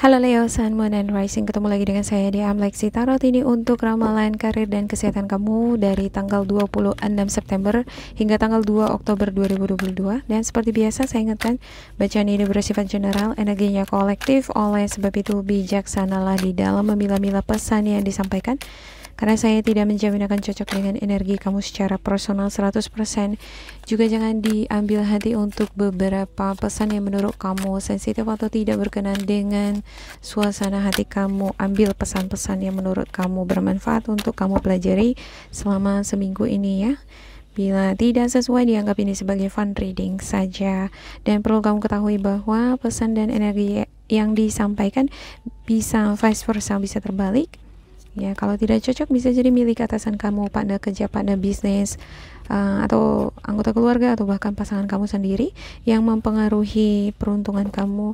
Halo Leo, Sun, Moon, and Rising. Ketemu lagi dengan saya di Amlexi Tarot ini untuk ramalan karir dan kesehatan kamu dari tanggal 26 September hingga tanggal 2 Oktober 2022. Dan seperti biasa saya ingatkan, bacaan ini bersifat general, energinya kolektif, oleh sebab itu bijaksanalah di dalam memilah-milah pesan yang disampaikan. Karena saya tidak menjamin akan cocok dengan energi kamu secara personal 100%. Juga jangan diambil hati untuk beberapa pesan yang menurut kamu sensitif atau tidak berkenan dengan suasana hati kamu. Ambil pesan-pesan yang menurut kamu bermanfaat untuk kamu pelajari selama seminggu ini ya. Bila tidak sesuai, dianggap ini sebagai fun reading saja. Dan perlu kamu ketahui bahwa pesan dan energi yang disampaikan bisa vice versa, bisa terbalik. Ya, kalau tidak cocok bisa jadi milik atasan kamu, partner kerja, partner bisnis, atau anggota keluarga, atau bahkan pasangan kamu sendiri yang mempengaruhi peruntungan kamu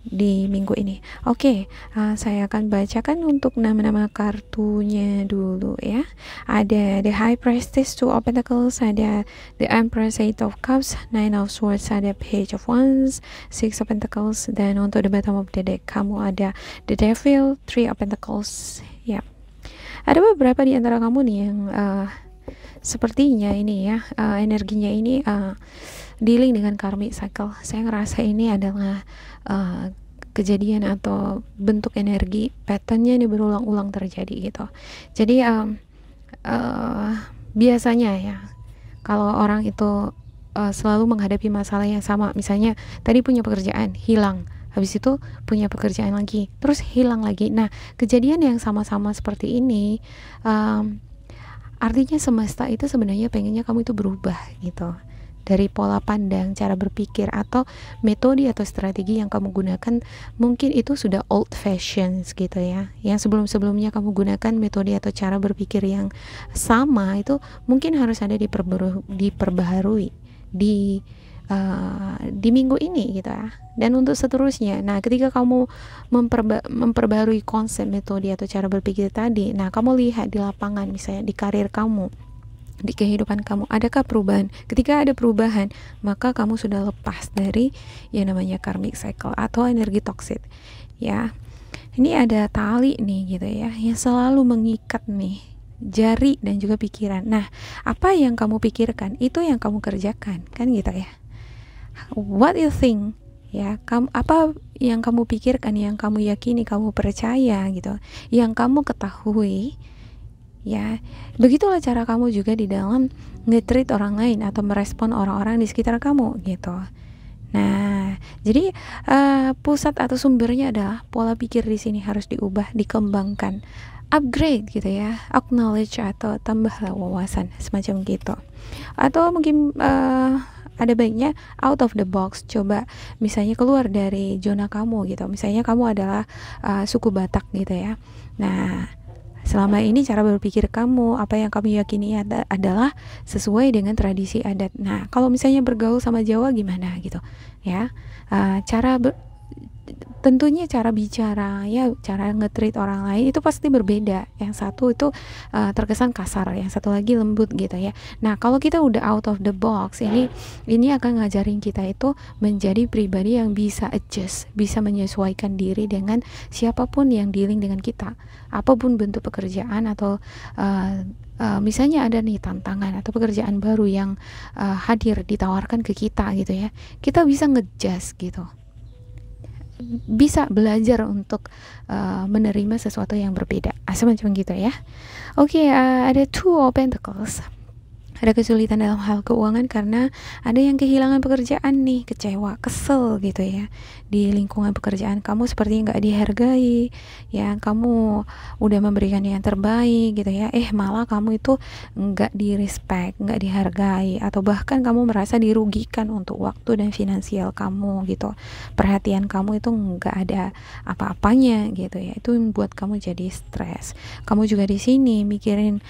di minggu ini. Oke, saya akan bacakan untuk nama-nama kartunya dulu ya. Ada The High Priestess, Two of Pentacles, ada The Empress, Eight of Cups, Nine of Swords, ada Page of Wands, Six of Pentacles, dan untuk the bottom of the deck kamu ada The Devil, Three of Pentacles. Ya, ada beberapa di antara kamu nih yang sepertinya ini ya, energinya ini dealing dengan karmic cycle. Saya ngerasa ini adalah kejadian atau bentuk energi patternnya ini berulang-ulang terjadi gitu. Jadi biasanya ya, kalau orang itu selalu menghadapi masalah yang sama, misalnya tadi punya pekerjaan hilang, habis itu punya pekerjaan lagi, terus hilang lagi. Nah, kejadian yang sama-sama seperti ini artinya semesta itu sebenarnya pengennya kamu itu berubah gitu, dari pola pandang, cara berpikir, atau metode atau strategi yang kamu gunakan mungkin itu sudah old fashion gitu ya. Yang sebelum-sebelumnya kamu gunakan metode atau cara berpikir yang sama itu mungkin harus ada diperbaharui di minggu ini gitu ya. Dan untuk seterusnya, nah ketika kamu memperbarui konsep, metode atau cara berpikir tadi, nah kamu lihat di lapangan, misalnya di karir kamu, di kehidupan kamu, adakah perubahan? Ketika ada perubahan, maka kamu sudah lepas dari yang namanya karmic cycle atau energi toksik ya. Ini ada tali nih gitu ya, yang selalu mengikat nih jari dan juga pikiran. Nah, apa yang kamu pikirkan itu yang kamu kerjakan, kan gitu ya. What you think, ya, apa yang kamu pikirkan, yang kamu yakini, kamu percaya gitu, yang kamu ketahui, ya, begitulah cara kamu juga di dalam nge-treat orang lain atau merespon orang-orang di sekitar kamu gitu. Nah, jadi pusat atau sumbernya adalah pola pikir di sini harus diubah, dikembangkan, upgrade gitu ya, acknowledge atau tambahlah wawasan semacam gitu. Atau mungkin ada baiknya out of the box, coba misalnya keluar dari zona kamu gitu. Misalnya kamu adalah suku Batak gitu ya. Nah, selama ini cara berpikir kamu, apa yang kamu yakini adalah sesuai dengan tradisi adat. Nah, kalau misalnya bergaul sama Jawa gimana gitu ya, tentunya cara bicara ya, cara nge-treat orang lain itu pasti berbeda. Yang satu itu terkesan kasar, yang satu lagi lembut gitu ya. Nah, kalau kita udah out of the box, ini akan ngajarin kita itu menjadi pribadi yang bisa adjust, bisa menyesuaikan diri dengan siapapun yang dealing dengan kita, apapun bentuk pekerjaan atau misalnya ada nih tantangan atau pekerjaan baru yang hadir ditawarkan ke kita gitu ya, kita bisa ngejust gitu, bisa belajar untuk menerima sesuatu yang berbeda, semacam gitu ya. Oke, ada Two of Pentacles. Ada kesulitan dalam hal keuangan karena ada yang kehilangan pekerjaan nih, kecewa, kesel gitu ya. Di lingkungan pekerjaan kamu seperti nggak dihargai ya, kamu udah memberikan yang terbaik gitu ya, malah kamu itu nggak di-respect, nggak dihargai, atau bahkan kamu merasa dirugikan untuk waktu dan finansial kamu gitu. Perhatian kamu itu nggak ada apa-apanya gitu ya, itu membuat kamu jadi stres. Kamu juga di sini mikirin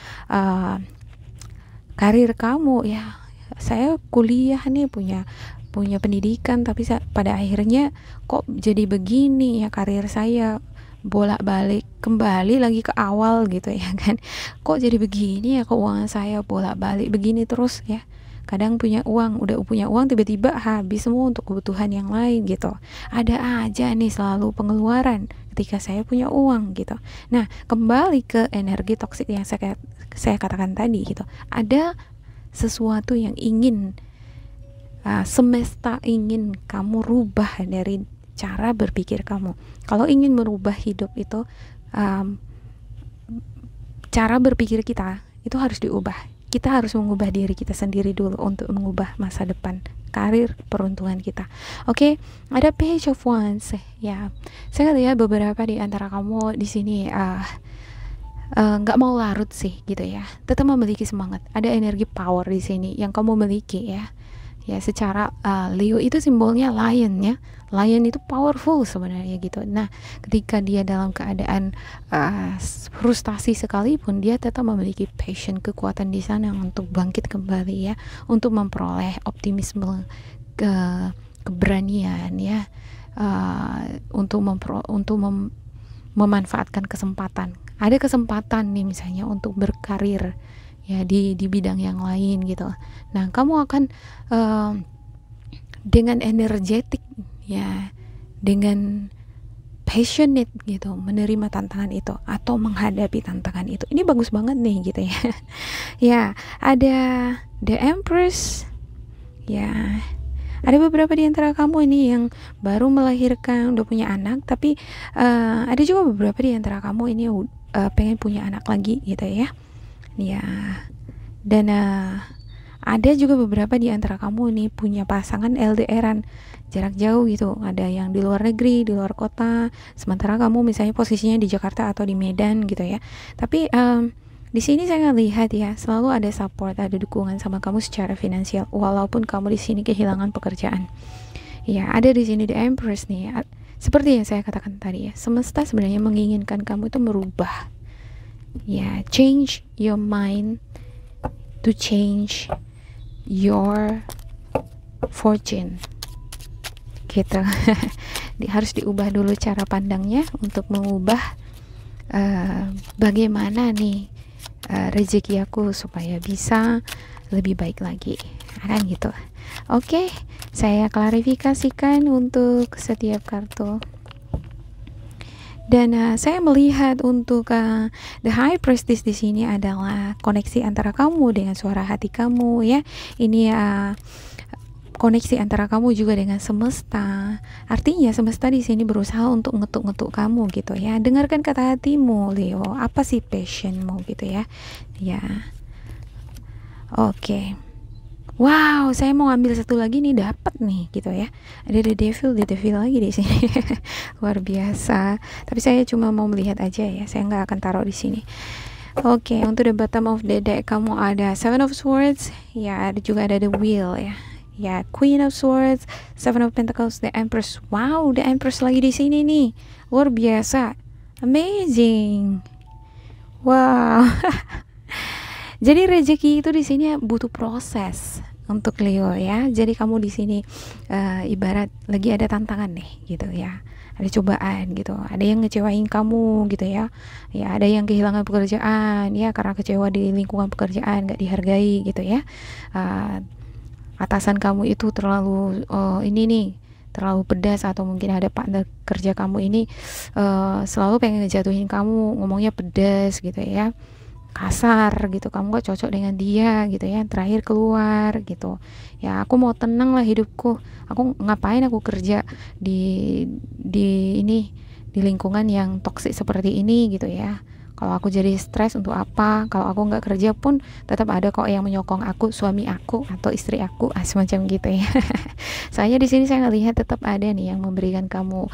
karir kamu ya. Saya kuliah nih, punya pendidikan, tapi pada akhirnya kok jadi begini ya karir saya, bolak-balik kembali lagi ke awal gitu ya kan. Kok jadi begini ya keuangan saya, bolak-balik begini terus ya. Kadang udah punya uang tiba-tiba habis semua untuk kebutuhan yang lain gitu. Ada aja nih selalu pengeluaran ketika saya punya uang gitu. Nah, kembali ke energi toksik yang saya katakan tadi gitu. Ada sesuatu yang ingin semesta ingin kamu rubah dari cara berpikir kamu. Kalau ingin merubah hidup itu, cara berpikir kita itu harus diubah. Kita harus mengubah diri kita sendiri dulu untuk mengubah masa depan, karir, peruntungan kita. Oke, ada Page of Wands ya. Saya lihat beberapa di antara kamu di sini nggak mau larut sih gitu ya. Tetap memiliki semangat. Ada energi power di sini yang kamu miliki ya. Ya, secara Leo itu simbolnya lion ya. Lion itu powerful sebenarnya gitu. Nah, ketika dia dalam keadaan frustasi sekalipun, dia tetap memiliki passion, kekuatan di sana untuk bangkit kembali ya, untuk memperoleh optimisme, keberanian ya, untuk memanfaatkan kesempatan. Ada kesempatan nih misalnya untuk berkarir ya di bidang yang lain gitu. Nah, kamu akan dengan energetik ya, dengan passionate gitu menerima tantangan itu atau menghadapi tantangan itu. Ini bagus banget nih gitu ya. Ya, ada The Empress ya. Ada beberapa di antara kamu ini yang baru melahirkan, udah punya anak, tapi ada juga beberapa di antara kamu ini pengen punya anak lagi gitu ya. Ya, dan ada juga beberapa di antara kamu ini punya pasangan LDRan, jarak jauh gitu. Ada yang di luar negeri, di luar kota, sementara kamu misalnya posisinya di Jakarta atau di Medan gitu ya. Tapi di sini saya lihat ya, selalu ada support, ada dukungan sama kamu secara finansial, walaupun kamu di sini kehilangan pekerjaan. Ya, ada di sini The Empress nih. Seperti yang saya katakan tadi ya, semesta sebenarnya menginginkan kamu itu merubah. Ya, change your mind to change your fortune gitu. Harus diubah dulu cara pandangnya untuk mengubah bagaimana nih rezeki aku supaya bisa lebih baik lagi kan gitu. Oke, saya klarifikasikan untuk setiap kartu. Dan saya melihat untuk The High Priestess di sini adalah koneksi antara kamu dengan suara hati kamu ya. Ini koneksi antara kamu juga dengan semesta. Artinya semesta di sini berusaha untuk ngetuk-ngetuk kamu gitu ya. Dengarkan kata hatimu, Leo. Apa sih passionmu gitu ya? Ya. Oke. Wow, saya mau ambil satu lagi nih, dapat nih gitu ya. Ada The Devil lagi di sini. Luar biasa. Tapi saya cuma mau melihat aja ya. Saya nggak akan taruh di sini. Oke, untuk the bottom of the deck kamu ada Seven of Swords, ya, juga ada The Wheel ya. Ya, Queen of Swords, Seven of Pentacles, The Empress. Wow, The Empress lagi di sini nih. Luar biasa. Amazing. Wow. Jadi rezeki itu di sini butuh proses untuk Leo ya. Jadi kamu di sini ibarat lagi ada tantangan nih gitu ya. Ada cobaan gitu. Ada yang ngecewain kamu gitu ya. Ya, ada yang kehilangan pekerjaan ya karena kecewa di lingkungan pekerjaan, gak dihargai gitu ya. Atasan kamu itu terlalu terlalu pedas, atau mungkin ada partner kerja kamu ini selalu pengen ngejatuhin kamu, ngomongnya pedas gitu ya, kasar gitu, kamu gak cocok dengan dia gitu ya. Terakhir keluar gitu ya, aku mau tenang lah hidupku, aku ngapain aku kerja di lingkungan yang toksik seperti ini gitu ya. Kalau aku jadi stres untuk apa? Kalau aku nggak kerja pun tetap ada kok yang menyokong aku, suami aku atau istri aku, semacam gitu ya. Soalnya di sini saya ngelihat tetap ada nih yang memberikan kamu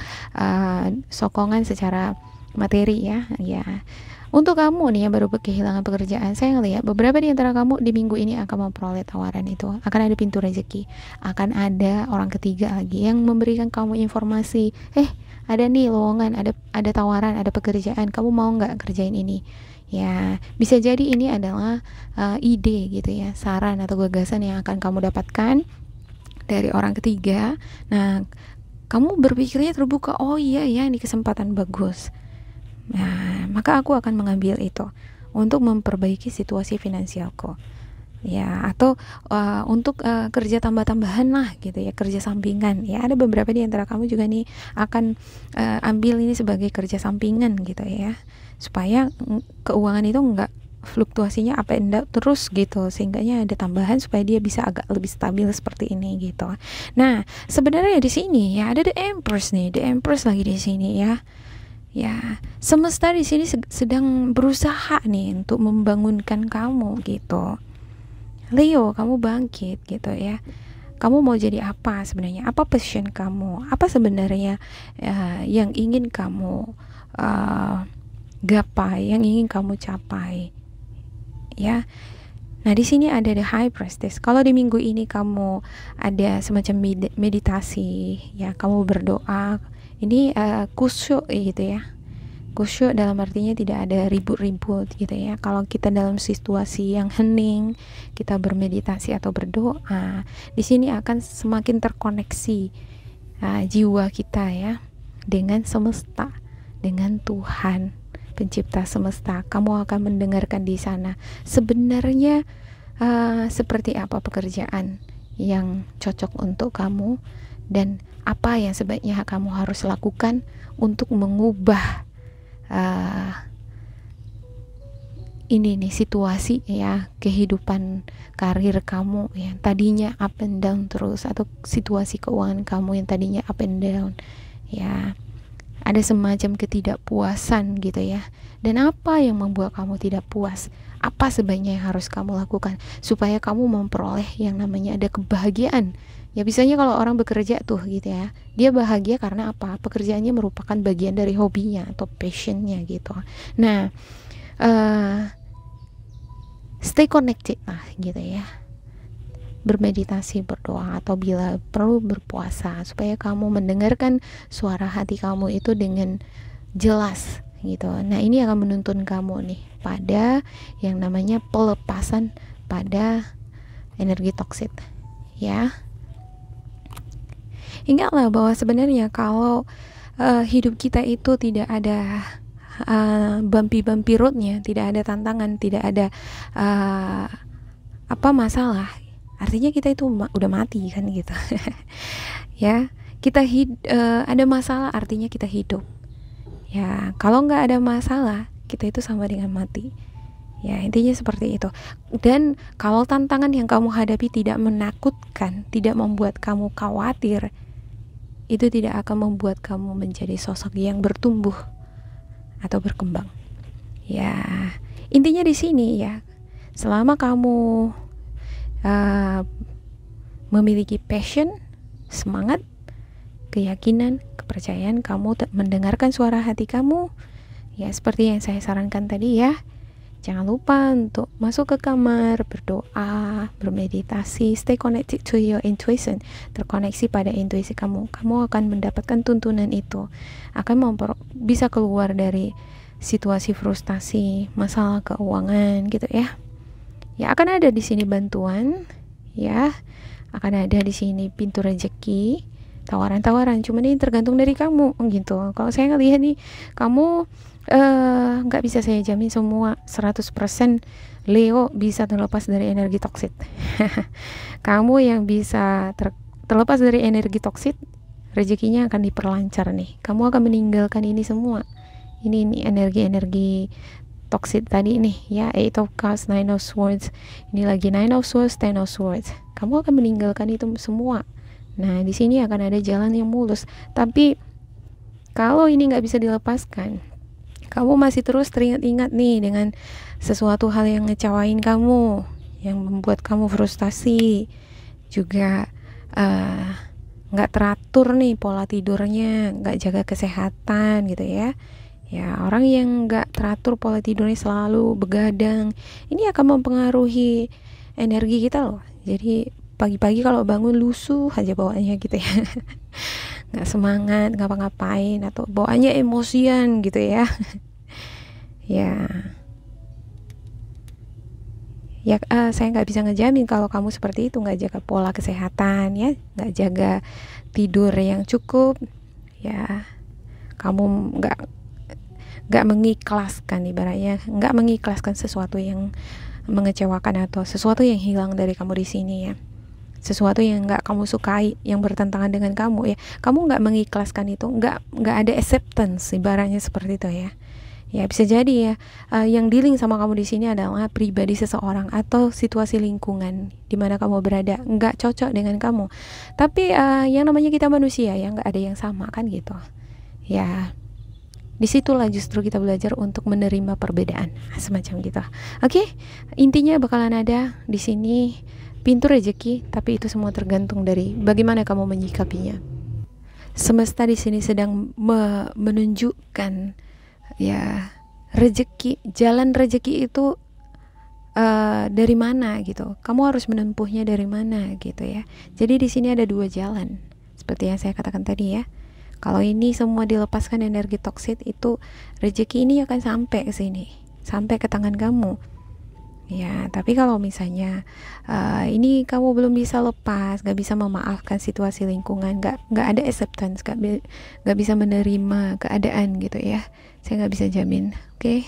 sokongan secara materi ya. Ya. Untuk kamu nih yang baru kehilangan pekerjaan, saya ngelihat beberapa di antara kamu di minggu ini akan memperoleh tawaran itu. Akan ada pintu rezeki, akan ada orang ketiga lagi yang memberikan kamu informasi, ada nih lowongan, ada tawaran, ada pekerjaan, kamu mau nggak kerjain ini? Ya, bisa jadi ini adalah ide gitu ya, saran atau gagasan yang akan kamu dapatkan dari orang ketiga. Nah, kamu berpikirnya terbuka, oh iya ya, ini kesempatan bagus. Nah, maka aku akan mengambil itu untuk memperbaiki situasi finansialku. ya, atau untuk kerja tambah-tambahan lah gitu ya, kerja sampingan ya. Ada beberapa di antara kamu juga nih akan ambil ini sebagai kerja sampingan gitu ya, supaya keuangan itu enggak fluktuasinya up and down terus gitu, sehingganya ada tambahan supaya dia bisa agak lebih stabil seperti ini gitu. Nah, sebenarnya di sini ya ada the Empress nih, the Empress lagi di sini ya. Ya, semesta di sini sedang berusaha nih untuk membangunkan kamu gitu. Leo, kamu bangkit gitu ya. Kamu mau jadi apa sebenarnya? Apa passion kamu? Apa sebenarnya yang ingin kamu gapai, yang ingin kamu capai? Ya. Nah, di sini ada the High Priestess. Kalau di minggu ini kamu ada semacam meditasi, ya, kamu berdoa. Ini khusyuk gitu ya. Khusyuk dalam artinya tidak ada ribut-ribut gitu ya. Kalau kita dalam situasi yang hening, kita bermeditasi atau berdoa, di sini akan semakin terkoneksi jiwa kita ya dengan semesta, dengan Tuhan, pencipta semesta. Kamu akan mendengarkan di sana sebenarnya seperti apa pekerjaan yang cocok untuk kamu dan apa yang sebaiknya kamu harus lakukan untuk mengubah ini nih situasi ya, kehidupan karir kamu yang tadinya up and down terus, atau situasi keuangan kamu yang tadinya up and down ya. Ada semacam ketidakpuasan gitu ya. Dan apa yang membuat kamu tidak puas? Apa sebaiknya yang harus kamu lakukan supaya kamu memperoleh yang namanya ada kebahagiaan? Ya, biasanya kalau orang bekerja tuh gitu ya, dia bahagia karena apa? Pekerjaannya merupakan bagian dari hobinya atau passionnya gitu. Nah, stay connected lah gitu ya. Bermeditasi, berdoa, atau bila perlu berpuasa supaya kamu mendengarkan suara hati kamu itu dengan jelas gitu. Nah, ini akan menuntun kamu nih pada yang namanya pelepasan pada energi toksik ya. Ingatlah bahwa sebenarnya kalau hidup kita itu tidak ada bumpy roadnya, tidak ada tantangan, tidak ada masalah, artinya kita itu udah mati kan gitu. Ya, kita ada masalah artinya kita hidup. Ya, kalau nggak ada masalah, kita itu sama dengan mati. Ya, intinya seperti itu. Dan kalau tantangan yang kamu hadapi tidak menakutkan, tidak membuat kamu khawatir, itu tidak akan membuat kamu menjadi sosok yang bertumbuh atau berkembang. Ya, intinya di sini ya, selama kamu memiliki passion, semangat, keyakinan, kepercayaan, kamu mendengarkan suara hati kamu, ya seperti yang saya sarankan tadi ya. Jangan lupa untuk masuk ke kamar, berdoa, bermeditasi, stay connected to your intuition, terkoneksi pada intuisi kamu. Kamu akan mendapatkan tuntunan itu, akan bisa keluar dari situasi frustasi, masalah keuangan gitu ya. Ya, akan ada di sini bantuan, ya, akan ada di sini pintu rezeki, tawaran-tawaran. Cuman ini tergantung dari kamu gitu. Kalau saya ngelihat nih, kamu nggak bisa saya jamin semua 100% Leo bisa terlepas dari energi toksik. Kamu yang bisa terlepas dari energi toksik, rezekinya akan diperlancar nih. Kamu akan meninggalkan ini semua. Ini energi-energi toxic tadi nih ya, 8 of Cups, 9 of Swords, ini lagi 9 of Swords, 10 of Swords. Kamu akan meninggalkan itu semua. Nah, di sini akan ada jalan yang mulus. Tapi kalau ini nggak bisa dilepaskan, kamu masih terus teringat-ingat nih dengan sesuatu hal yang ngecewain kamu, yang membuat kamu frustasi, juga nggak teratur nih pola tidurnya, nggak jaga kesehatan gitu ya. Ya, orang yang nggak teratur pola tidurnya, selalu begadang, ini akan mempengaruhi energi kita loh. Jadi pagi-pagi kalau bangun lusuh aja bawaannya gitu ya. Nggak semangat, ngapa-ngapain, atau bawaannya emosian gitu ya. Ya, saya nggak bisa ngejamin kalau kamu seperti itu, nggak jaga pola kesehatan ya, nggak jaga tidur yang cukup ya, kamu nggak mengikhlaskan, ibaratnya nggak mengikhlaskan sesuatu yang mengecewakan atau sesuatu yang hilang dari kamu di sini ya, sesuatu yang nggak kamu sukai, yang bertentangan dengan kamu ya, kamu nggak mengikhlaskan itu, nggak ada acceptance, ibaratnya seperti itu ya. Ya bisa jadi ya, yang dealing sama kamu di sini adalah pribadi seseorang atau situasi lingkungan di mana kamu berada nggak cocok dengan kamu. Tapi yang namanya kita manusia ya, nggak ada yang sama kan gitu. Ya disitulah justru kita belajar untuk menerima perbedaan semacam gitu. Oke, intinya bakalan ada di sini pintu rezeki, tapi itu semua tergantung dari bagaimana kamu menyikapinya. Semesta di sini sedang menunjukkan ya rezeki, jalan rezeki itu dari mana gitu. Kamu harus menempuhnya dari mana gitu ya. Jadi di sini ada dua jalan, seperti yang saya katakan tadi ya. Kalau ini semua dilepaskan energi toksik, itu rezeki ini akan sampai ke sini, sampai ke tangan kamu. Ya, tapi kalau misalnya ini kamu belum bisa lepas, gak bisa memaafkan situasi lingkungan, gak ada acceptance, gak bisa menerima keadaan gitu ya, saya gak bisa jamin. Oke.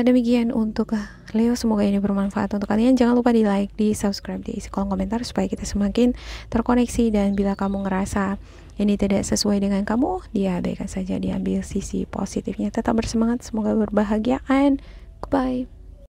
Demikian untuk Leo, semoga ini bermanfaat untuk kalian. Jangan lupa di like, di subscribe, di isi kolom komentar supaya kita semakin terkoneksi. Dan bila kamu ngerasa ini tidak sesuai dengan kamu, diabaikan saja, diambil sisi positifnya. Tetap bersemangat, semoga berbahagia, and goodbye.